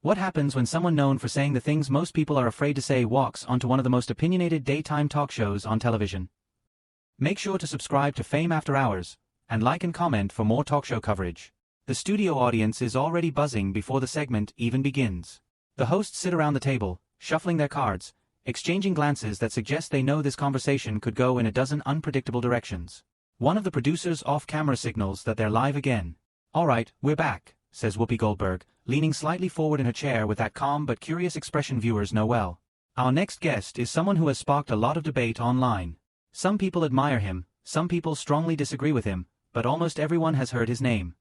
What happens when someone known for saying the things most people are afraid to say walks onto one of the most opinionated daytime talk shows on television? Make sure to subscribe to Fame After Hours, and like and comment for more talk show coverage. The studio audience is already buzzing before the segment even begins. The hosts sit around the table, shuffling their cards, exchanging glances that suggest they know this conversation could go in a dozen unpredictable directions. One of the producers off-camera signals that they're live again. "All right, we're back," says Whoopi Goldberg, leaning slightly forward in her chair with that calm but curious expression viewers know well. "Our next guest is someone who has sparked a lot of debate online. Some people admire him, some people strongly disagree with him, but almost everyone has heard his name."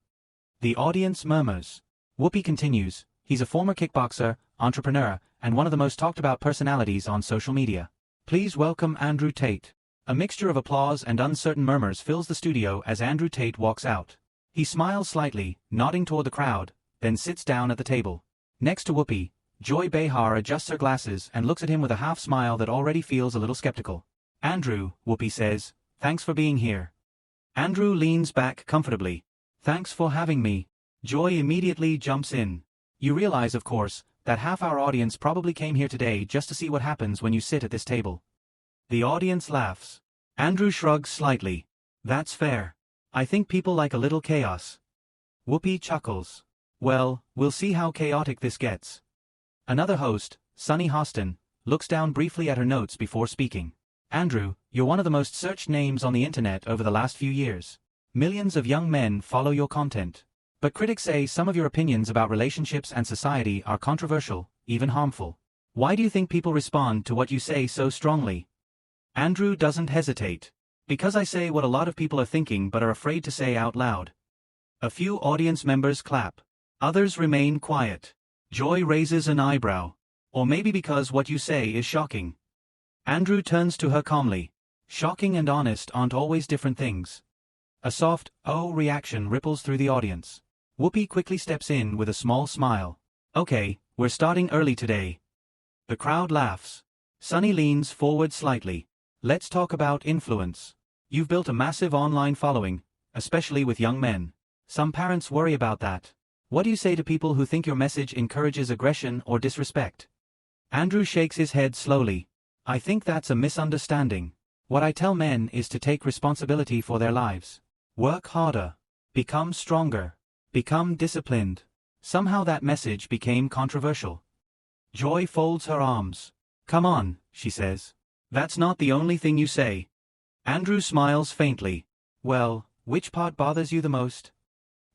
The audience murmurs. Whoopi continues, "He's a former kickboxer, entrepreneur, and one of the most talked-about personalities on social media. Please welcome Andrew Tate." A mixture of applause and uncertain murmurs fills the studio as Andrew Tate walks out. He smiles slightly, nodding toward the crowd, then sits down at the table. Next to Whoopi, Joy Behar adjusts her glasses and looks at him with a half-smile that already feels a little skeptical. "Andrew," Whoopi says, "thanks for being here." Andrew leans back comfortably. "Thanks for having me." Joy immediately jumps in. "You realize, of course, that half our audience probably came here today just to see what happens when you sit at this table." The audience laughs. Andrew shrugs slightly. "That's fair. I think people like a little chaos." Whoopi chuckles. "Well, we'll see how chaotic this gets." Another host, Sunny Hostin, looks down briefly at her notes before speaking. "Andrew, you're one of the most searched names on the internet over the last few years. Millions of young men follow your content. But critics say some of your opinions about relationships and society are controversial, even harmful. Why do you think people respond to what you say so strongly?" Andrew doesn't hesitate. "Because I say what a lot of people are thinking but are afraid to say out loud." A few audience members clap. Others remain quiet. Joy raises an eyebrow. "Or maybe because what you say is shocking." Andrew turns to her calmly. "Shocking and honest aren't always different things." A soft, "oh" reaction ripples through the audience. Whoopi quickly steps in with a small smile. "Okay, we're starting early today." The crowd laughs. Sunny leans forward slightly. "Let's talk about influence. You've built a massive online following, especially with young men. Some parents worry about that. What do you say to people who think your message encourages aggression or disrespect?" Andrew shakes his head slowly. "I think that's a misunderstanding. What I tell men is to take responsibility for their lives. Work harder. Become stronger. Become disciplined." Somehow that message became controversial. Joy folds her arms. "Come on," she says. "That's not the only thing you say." Andrew smiles faintly. "Well, which part bothers you the most?"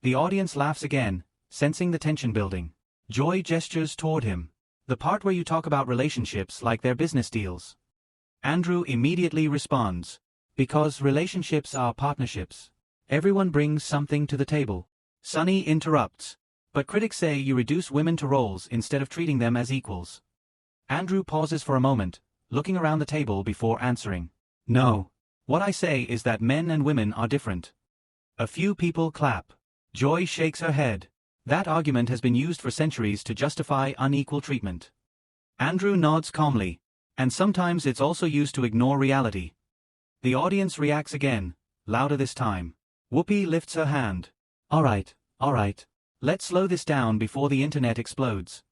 The audience laughs again, sensing the tension building. Joy gestures toward him. "The part where you talk about relationships like they're business deals." Andrew immediately responds. "Because relationships are partnerships. Everyone brings something to the table." Sunny interrupts. "But critics say you reduce women to roles instead of treating them as equals." Andrew pauses for a moment, looking around the table before answering. "No. What I say is that men and women are different." A few people clap. Joy shakes her head. "That argument has been used for centuries to justify unequal treatment." Andrew nods calmly. "And sometimes it's also used to ignore reality." The audience reacts again, louder this time. Whoopi lifts her hand. All right. Let's slow this down before the internet explodes."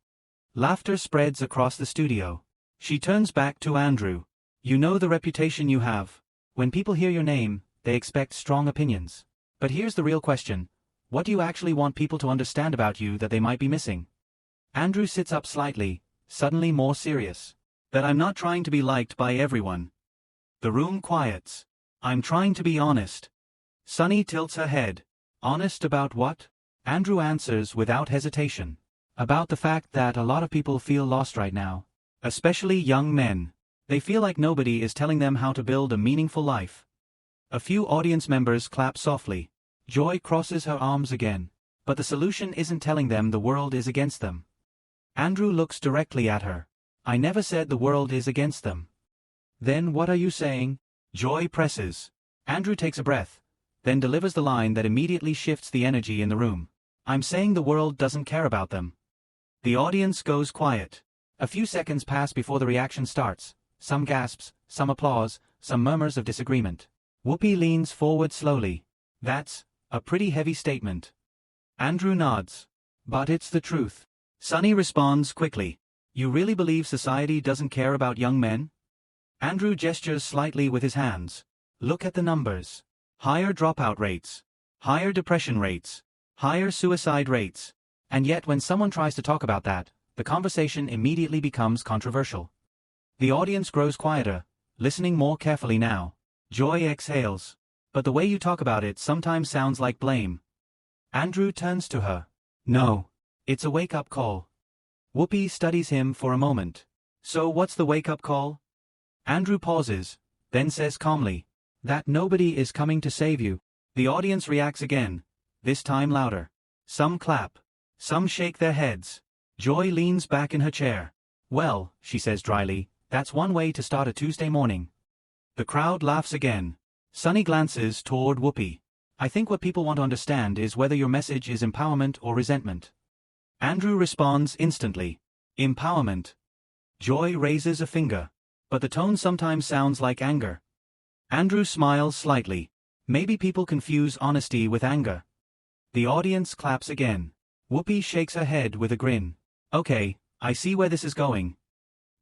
Laughter spreads across the studio. She turns back to Andrew. "You know the reputation you have. When people hear your name, they expect strong opinions. But here's the real question. What do you actually want people to understand about you that they might be missing?" Andrew sits up slightly, suddenly more serious. "That I'm not trying to be liked by everyone." The room quiets. "I'm trying to be honest." Sunny tilts her head. "Honest about what?" Andrew answers without hesitation. "About the fact that a lot of people feel lost right now. Especially young men. They feel like nobody is telling them how to build a meaningful life." A few audience members clap softly. Joy crosses her arms again. "But the solution isn't telling them the world is against them." Andrew looks directly at her. "I never said the world is against them." "Then what are you saying?" Joy presses. Andrew takes a breath, then delivers the line that immediately shifts the energy in the room. "I'm saying the world doesn't care about them." The audience goes quiet. A few seconds pass before the reaction starts. Some gasps, some applause, some murmurs of disagreement. Whoopi leans forward slowly. "That's a pretty heavy statement." Andrew nods. "But it's the truth." Sunny responds quickly. You really believe society doesn't care about young men? Andrew gestures slightly with his hands. Look at the numbers. Higher dropout rates. Higher depression rates. Higher suicide rates. And yet when someone tries to talk about that, the conversation immediately becomes controversial. The audience grows quieter, listening more carefully now. Joy exhales. But the way you talk about it sometimes sounds like blame. Andrew turns to her. No. It's a wake-up call. Whoopi studies him for a moment. So what's the wake-up call? Andrew pauses, then says calmly, that nobody is coming to save you. The audience reacts again, this time louder. Some clap. Some shake their heads. Joy leans back in her chair. Well, she says dryly, that's one way to start a Tuesday morning. The crowd laughs again. Sunny glances toward Whoopi. I think what people want to understand is whether your message is empowerment or resentment. Andrew responds instantly. Empowerment. Joy raises a finger. But the tone sometimes sounds like anger. Andrew smiles slightly. Maybe people confuse honesty with anger. The audience claps again. Whoopi shakes her head with a grin. Okay, I see where this is going.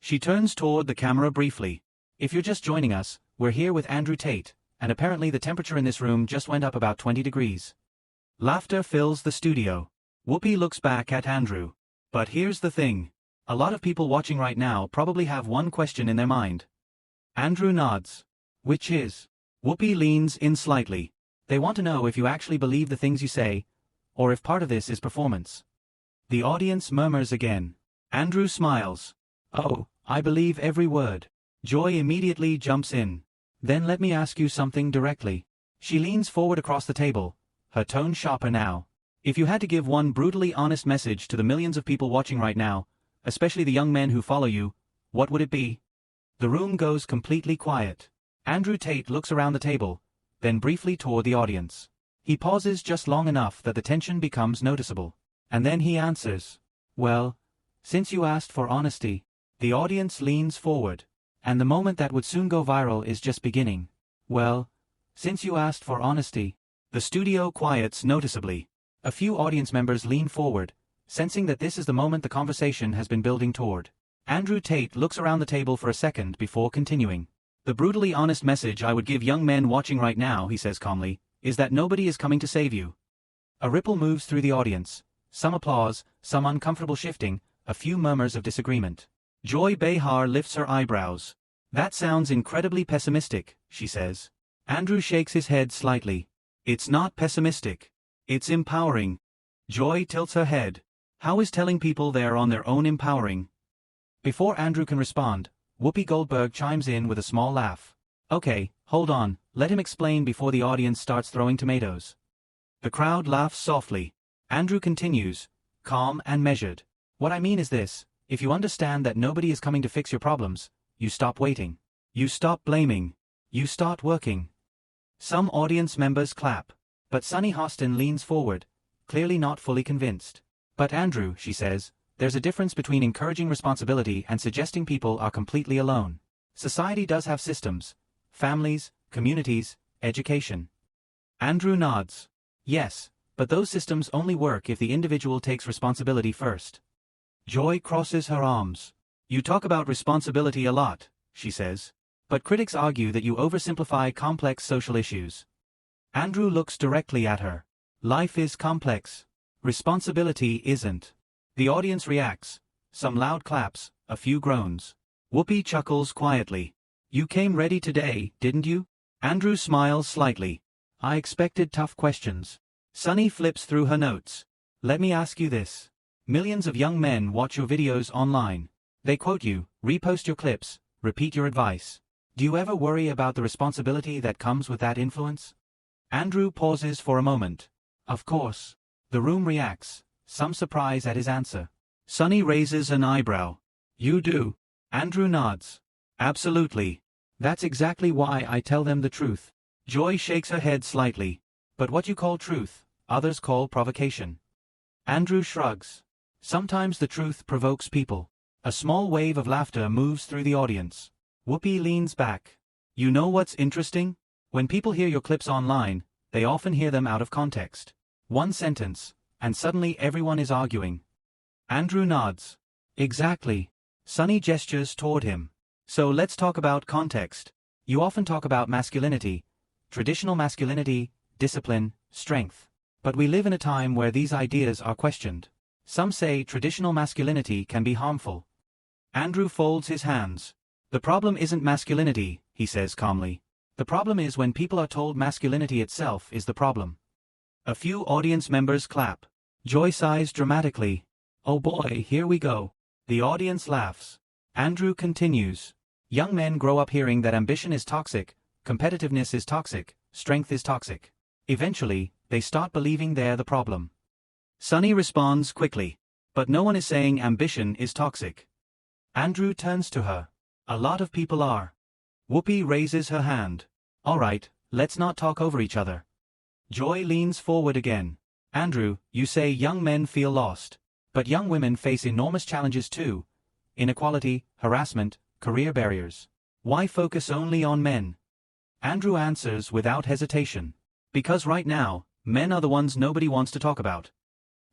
She turns toward the camera briefly. If you're just joining us, we're here with Andrew Tate, and apparently the temperature in this room just went up about 20 degrees. Laughter fills the studio. Whoopi looks back at Andrew. But here's the thing. A lot of people watching right now probably have one question in their mind. Andrew nods. Which is? Whoopi leans in slightly. They want to know if you actually believe the things you say, or if part of this is performance. The audience murmurs again. Andrew smiles. Oh, I believe every word. Joy immediately jumps in. Then let me ask you something directly. She leans forward across the table, her tone sharper now. If you had to give one brutally honest message to the millions of people watching right now, especially the young men who follow you, what would it be? The room goes completely quiet. Andrew Tate looks around the table, then briefly toward the audience. He pauses just long enough that the tension becomes noticeable. And then he answers. Well, since you asked for honesty. The audience leans forward. And the moment that would soon go viral is just beginning. Well, since you asked for honesty. The studio quiets noticeably. A few audience members lean forward, sensing that this is the moment the conversation has been building toward. Andrew Tate looks around the table for a second before continuing. The brutally honest message I would give young men watching right now, he says calmly, is that nobody is coming to save you. A ripple moves through the audience. Some applause, some uncomfortable shifting, a few murmurs of disagreement. Joy Behar lifts her eyebrows. That sounds incredibly pessimistic, she says. Andrew shakes his head slightly. It's not pessimistic. It's empowering. Joy tilts her head. How is telling people they are on their own empowering? Before Andrew can respond, Whoopi Goldberg chimes in with a small laugh. Okay, hold on, let him explain before the audience starts throwing tomatoes. The crowd laughs softly. Andrew continues, calm and measured. What I mean is this, if you understand that nobody is coming to fix your problems, you stop waiting. You stop blaming. You start working. Some audience members clap. But Sunny Hostin leans forward, clearly not fully convinced. But Andrew, she says, there's a difference between encouraging responsibility and suggesting people are completely alone. Society does have systems. Families, communities, education. Andrew nods. Yes, but those systems only work if the individual takes responsibility first. Joy crosses her arms. You talk about responsibility a lot, she says. But critics argue that you oversimplify complex social issues. Andrew looks directly at her. Life is complex. Responsibility isn't. The audience reacts. Some loud claps, a few groans. Whoopi chuckles quietly. You came ready today, didn't you? Andrew smiles slightly. I expected tough questions. Sunny flips through her notes. Let me ask you this. Millions of young men watch your videos online. They quote you, repost your clips, repeat your advice. Do you ever worry about the responsibility that comes with that influence? Andrew pauses for a moment. Of course. The room reacts, some surprise at his answer. Sunny raises an eyebrow. You do. Andrew nods. Absolutely. That's exactly why I tell them the truth. Joy shakes her head slightly. But what you call truth, others call provocation. Andrew shrugs. Sometimes the truth provokes people. A small wave of laughter moves through the audience. Whoopi leans back. You know what's interesting? When people hear your clips online, they often hear them out of context. One sentence, and suddenly everyone is arguing. Andrew nods. Exactly. Sunny gestures toward him. So let's talk about context. You often talk about masculinity, traditional masculinity, discipline, strength. But we live in a time where these ideas are questioned. Some say traditional masculinity can be harmful. Andrew folds his hands. The problem isn't masculinity, he says calmly. The problem is when people are told masculinity itself is the problem. A few audience members clap. Joy sighs dramatically. Oh boy, here we go. The audience laughs. Andrew continues. Young men grow up hearing that ambition is toxic, competitiveness is toxic, strength is toxic. Eventually, they start believing they're the problem. Sunny responds quickly. But no one is saying ambition is toxic. Andrew turns to her. A lot of people are. Whoopi raises her hand. All right, let's not talk over each other. Joy leans forward again. Andrew, you say young men feel lost. But young women face enormous challenges too. Inequality, harassment, career barriers. Why focus only on men? Andrew answers without hesitation. Because right now, men are the ones nobody wants to talk about.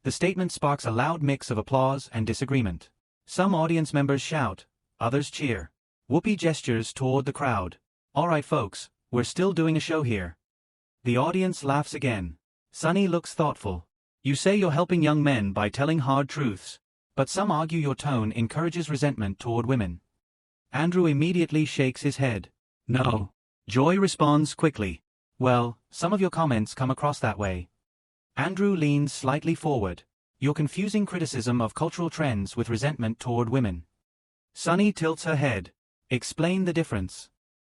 The statement sparks a loud mix of applause and disagreement. Some audience members shout, others cheer. Whoopi gestures toward the crowd. All right folks, we're still doing a show here. The audience laughs again. Sunny looks thoughtful. You say you're helping young men by telling hard truths, but some argue your tone encourages resentment toward women. Andrew immediately shakes his head. No. Joy responds quickly. Well, some of your comments come across that way. Andrew leans slightly forward. You're confusing criticism of cultural trends with resentment toward women. Sunny tilts her head. Explain the difference.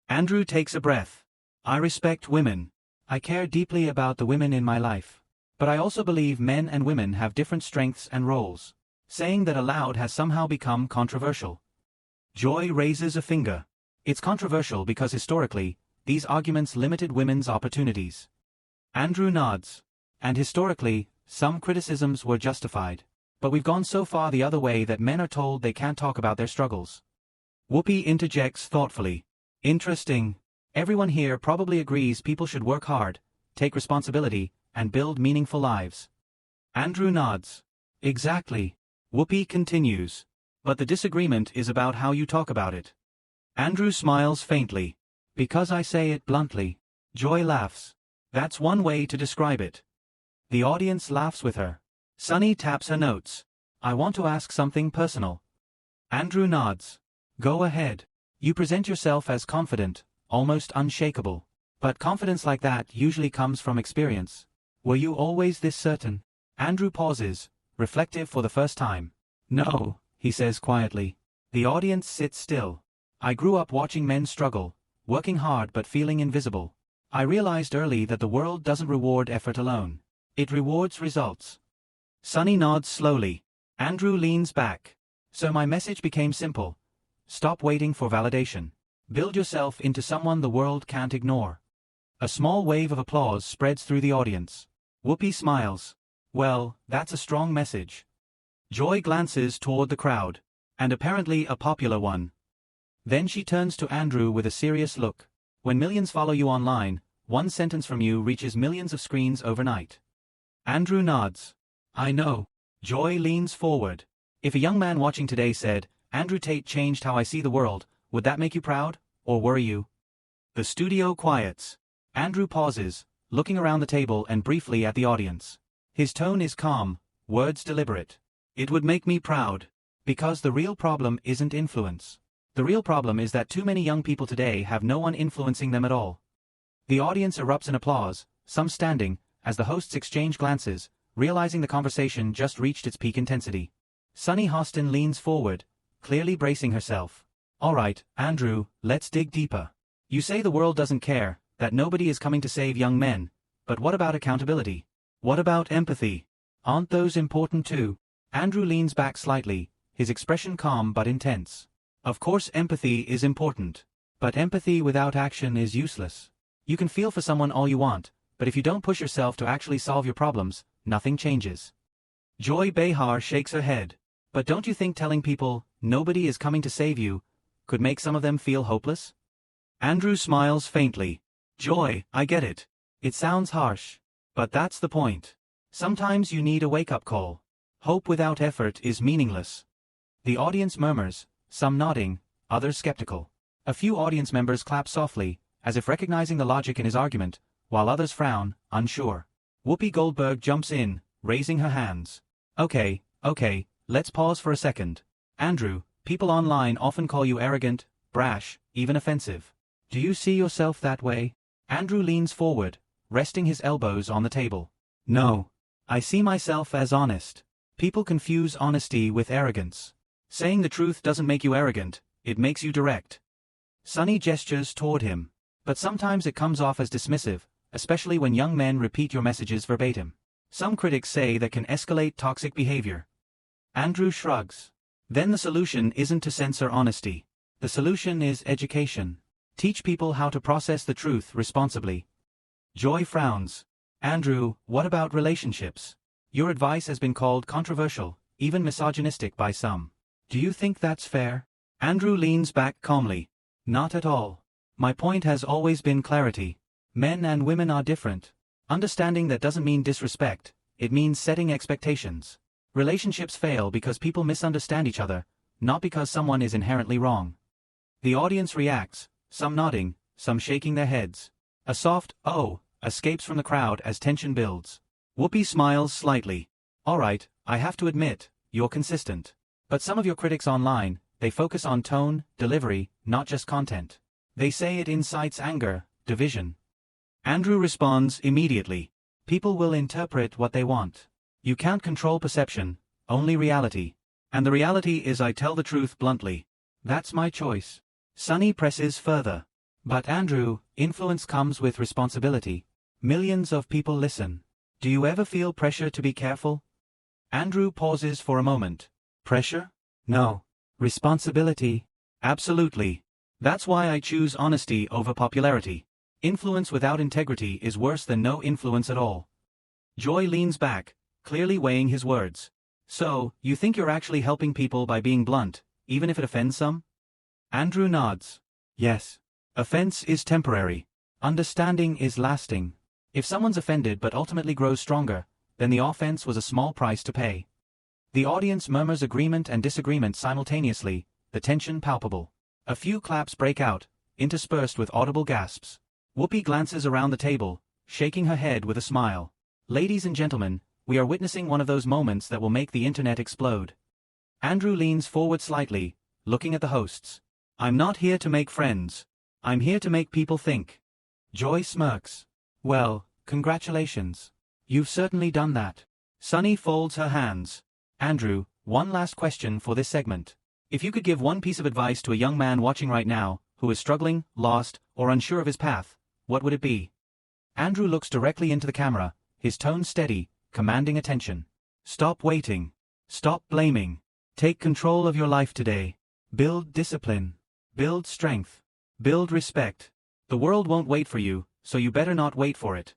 Andrew takes a breath. I respect women. I care deeply about the women in my life. But I also believe men and women have different strengths and roles. Saying that aloud has somehow become controversial. Joy raises a finger. It's controversial because historically, these arguments limited women's opportunities. Andrew nods. And historically, some criticisms were justified. But we've gone so far the other way that men are told they can't talk about their struggles. Whoopi interjects thoughtfully. Interesting. Everyone here probably agrees people should work hard, take responsibility, and build meaningful lives. Andrew nods. Exactly. Whoopi continues. But the disagreement is about how you talk about it. Andrew smiles faintly. Because I say it bluntly. Joy laughs. That's one way to describe it. The audience laughs with her. Sunny taps her notes. I want to ask something personal. Andrew nods. Go ahead. You present yourself as confident, almost unshakable. But confidence like that usually comes from experience. Were you always this certain? Andrew pauses, reflective for the first time. No, he says quietly. The audience sits still. I grew up watching men struggle, working hard but feeling invisible. I realized early that the world doesn't reward effort alone. It rewards results. Sunny nods slowly. Andrew leans back. So my message became simple. Stop waiting for validation. Build yourself into someone the world can't ignore. A small wave of applause spreads through the audience. Whoopi smiles. Well, that's a strong message. Joy glances toward the crowd. And apparently a popular one. Then she turns to Andrew with a serious look. When millions follow you online, one sentence from you reaches millions of screens overnight. Andrew nods. I know. Joy leans forward. If a young man watching today said, Andrew Tate changed how I see the world, would that make you proud, or worry you? The studio quiets. Andrew pauses, looking around the table and briefly at the audience. His tone is calm, words deliberate. It would make me proud. Because the real problem isn't influence. The real problem is that too many young people today have no one influencing them at all. The audience erupts in applause, some standing, as the hosts exchange glances, realizing the conversation just reached its peak intensity. Sunny Hostin leans forward, clearly bracing herself. All right, Andrew, let's dig deeper. You say the world doesn't care, that nobody is coming to save young men, but what about accountability? What about empathy? Aren't those important too? Andrew leans back slightly, his expression calm but intense. Of course empathy is important. But empathy without action is useless. You can feel for someone all you want, but if you don't push yourself to actually solve your problems, nothing changes. Joy Behar shakes her head. But don't you think telling people, nobody is coming to save you, could make some of them feel hopeless? Andrew smiles faintly. Joy, I get it. It sounds harsh. But that's the point. Sometimes you need a wake-up call. Hope without effort is meaningless. The audience murmurs, some nodding, others skeptical. A few audience members clap softly, as if recognizing the logic in his argument, while others frown, unsure. Whoopi Goldberg jumps in, raising her hands. Okay, let's pause for a second. Andrew, people online often call you arrogant, brash, even offensive. Do you see yourself that way? Andrew leans forward, resting his elbows on the table. No. I see myself as honest. People confuse honesty with arrogance. Saying the truth doesn't make you arrogant, it makes you direct. Sunny gestures toward him. But sometimes it comes off as dismissive, especially when young men repeat your messages verbatim. Some critics say that can escalate toxic behavior. Andrew shrugs. Then the solution isn't to censor honesty. The solution is education. Teach people how to process the truth responsibly. Joy frowns. Andrew, what about relationships? Your advice has been called controversial, even misogynistic by some. Do you think that's fair? Andrew leans back calmly. Not at all. My point has always been clarity. Men and women are different. Understanding that doesn't mean disrespect, it means setting expectations. Relationships fail because people misunderstand each other, not because someone is inherently wrong. The audience reacts, some nodding, some shaking their heads. A soft, "oh," escapes from the crowd as tension builds. Whoopi smiles slightly. All right, I have to admit, you're consistent. But some of your critics online, they focus on tone, delivery, not just content. They say it incites anger, division. Andrew responds immediately. People will interpret what they want. You can't control perception, only reality. And the reality is I tell the truth bluntly. That's my choice. Sunny presses further. But Andrew, influence comes with responsibility. Millions of people listen. Do you ever feel pressure to be careful? Andrew pauses for a moment. Pressure? No. Responsibility? Absolutely. That's why I choose honesty over popularity. Influence without integrity is worse than no influence at all. Joy leans back, clearly weighing his words. So, you think you're actually helping people by being blunt, even if it offends some? Andrew nods. Yes. Offense is temporary. Understanding is lasting. If someone's offended but ultimately grows stronger, then the offense was a small price to pay. The audience murmurs agreement and disagreement simultaneously, the tension palpable. A few claps break out, interspersed with audible gasps. Whoopi glances around the table, shaking her head with a smile. Ladies and gentlemen, we are witnessing one of those moments that will make the internet explode. Andrew leans forward slightly, looking at the hosts. I'm not here to make friends. I'm here to make people think. Joy smirks. Well, congratulations. You've certainly done that. Sunny folds her hands. Andrew, one last question for this segment. If you could give one piece of advice to a young man watching right now, who is struggling, lost, or unsure of his path, what would it be? Andrew looks directly into the camera, his tone steady, commanding attention. Stop waiting. Stop blaming. Take control of your life today. Build discipline. Build strength. Build respect. The world won't wait for you, so you better not wait for it.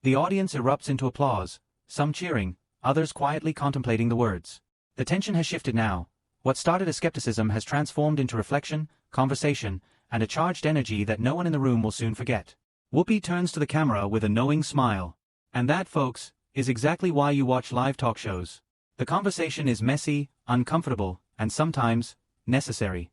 The audience erupts into applause, some cheering, others quietly contemplating the words. The tension has shifted now. What started as skepticism has transformed into reflection, conversation, and a charged energy that no one in the room will soon forget. Whoopi turns to the camera with a knowing smile. And that, folks, is exactly why you watch live talk shows. The conversation is messy, uncomfortable, and sometimes, necessary.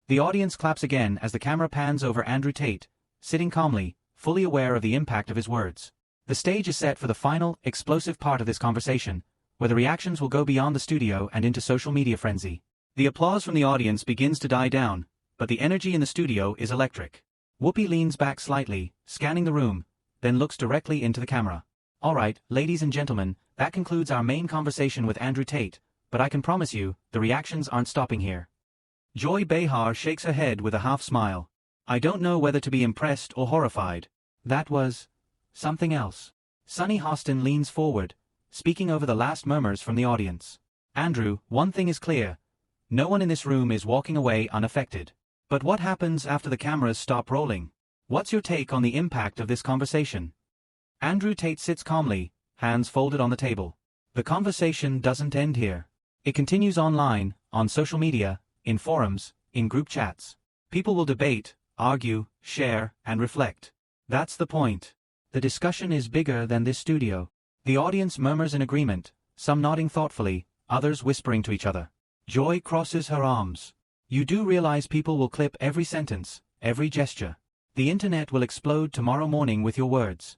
The audience claps again as the camera pans over Andrew Tate, sitting calmly, fully aware of the impact of his words. The stage is set for the final, explosive part of this conversation, where the reactions will go beyond the studio and into social media frenzy. The applause from the audience begins to die down, but the energy in the studio is electric. Whoopi leans back slightly, scanning the room, then looks directly into the camera. All right, ladies and gentlemen, that concludes our main conversation with Andrew Tate, but I can promise you, the reactions aren't stopping here. Joy Behar shakes her head with a half smile. I don't know whether to be impressed or horrified. That was something else. Sunny Hostin leans forward, speaking over the last murmurs from the audience. Andrew, one thing is clear. No one in this room is walking away unaffected. But what happens after the cameras stop rolling? What's your take on the impact of this conversation? Andrew Tate sits calmly, hands folded on the table. The conversation doesn't end here. It continues online, on social media, in forums, in group chats. People will debate, argue, share, and reflect. That's the point. The discussion is bigger than this studio. The audience murmurs in agreement, some nodding thoughtfully, others whispering to each other. Joy crosses her arms. You do realize people will clip every sentence, every gesture. The internet will explode tomorrow morning with your words.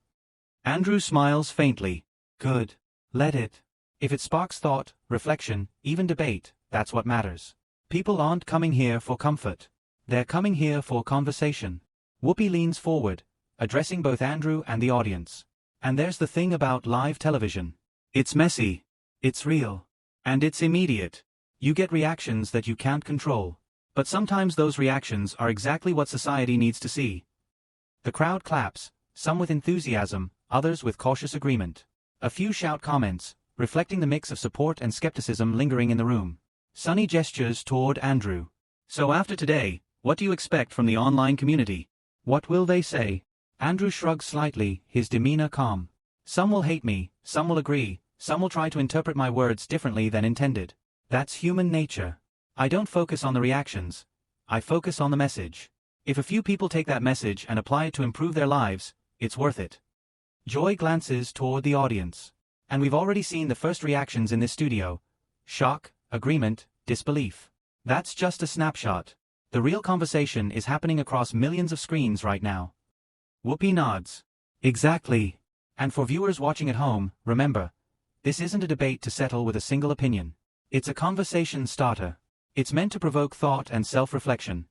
Andrew smiles faintly. Good. Let it. If it sparks thought, reflection, even debate, that's what matters. People aren't coming here for comfort. They're coming here for conversation. Whoopi leans forward, addressing both Andrew and the audience. And there's the thing about live television. It's messy. It's real. And it's immediate. You get reactions that you can't control. But sometimes those reactions are exactly what society needs to see. The crowd claps, some with enthusiasm, others with cautious agreement. A few shout comments, reflecting the mix of support and skepticism lingering in the room. Sunny gestures toward Andrew. So after today, what do you expect from the online community? What will they say? Andrew shrugs slightly, his demeanor calm. Some will hate me, some will agree, some will try to interpret my words differently than intended. That's human nature. I don't focus on the reactions. I focus on the message. If a few people take that message and apply it to improve their lives, it's worth it. Joy glances toward the audience. And we've already seen the first reactions in this studio. Shock, agreement, disbelief. That's just a snapshot. The real conversation is happening across millions of screens right now. Whoopi nods. Exactly. And for viewers watching at home, remember, this isn't a debate to settle with a single opinion. It's a conversation starter. It's meant to provoke thought and self-reflection.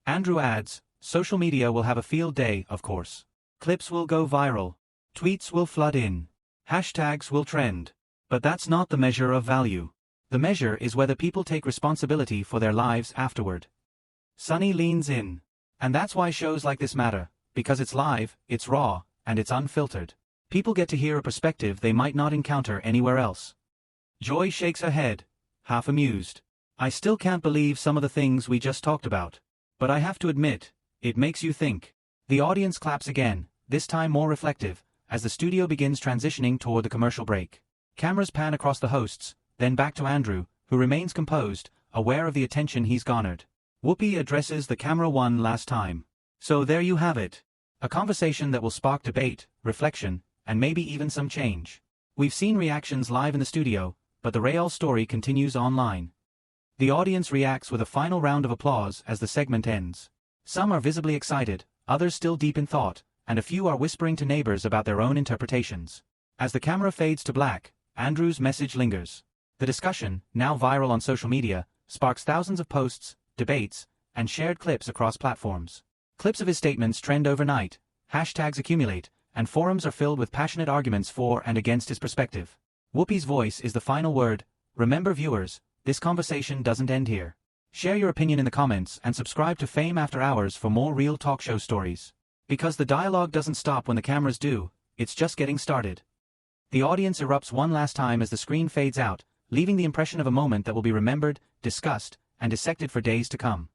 Andrew adds, social media will have a field day, of course. Clips will go viral. Tweets will flood in. Hashtags will trend. But that's not the measure of value. The measure is whether people take responsibility for their lives afterward. Sunny leans in. And that's why shows like this matter, because it's live, it's raw, and it's unfiltered. People get to hear a perspective they might not encounter anywhere else. Joy shakes her head, half amused. I still can't believe some of the things we just talked about. But I have to admit, it makes you think. The audience claps again, this time more reflective, as the studio begins transitioning toward the commercial break. Cameras pan across the hosts, then back to Andrew, who remains composed, aware of the attention he's garnered. Whoopi addresses the camera one last time. So there you have it. A conversation that will spark debate, reflection, and maybe even some change. We've seen reactions live in the studio, but the real story continues online. The audience reacts with a final round of applause as the segment ends. Some are visibly excited, others still deep in thought, and a few are whispering to neighbors about their own interpretations. As the camera fades to black, Andrew's message lingers. The discussion, now viral on social media, sparks thousands of posts, debates, and shared clips across platforms. Clips of his statements trend overnight, hashtags accumulate, and forums are filled with passionate arguments for and against his perspective. Whoopi's voice is the final word. Remember, viewers, this conversation doesn't end here. Share your opinion in the comments and subscribe to Fame After Hours for more real talk show stories. Because the dialogue doesn't stop when the cameras do, it's just getting started. The audience erupts one last time as the screen fades out, leaving the impression of a moment that will be remembered, discussed, and dissected for days to come.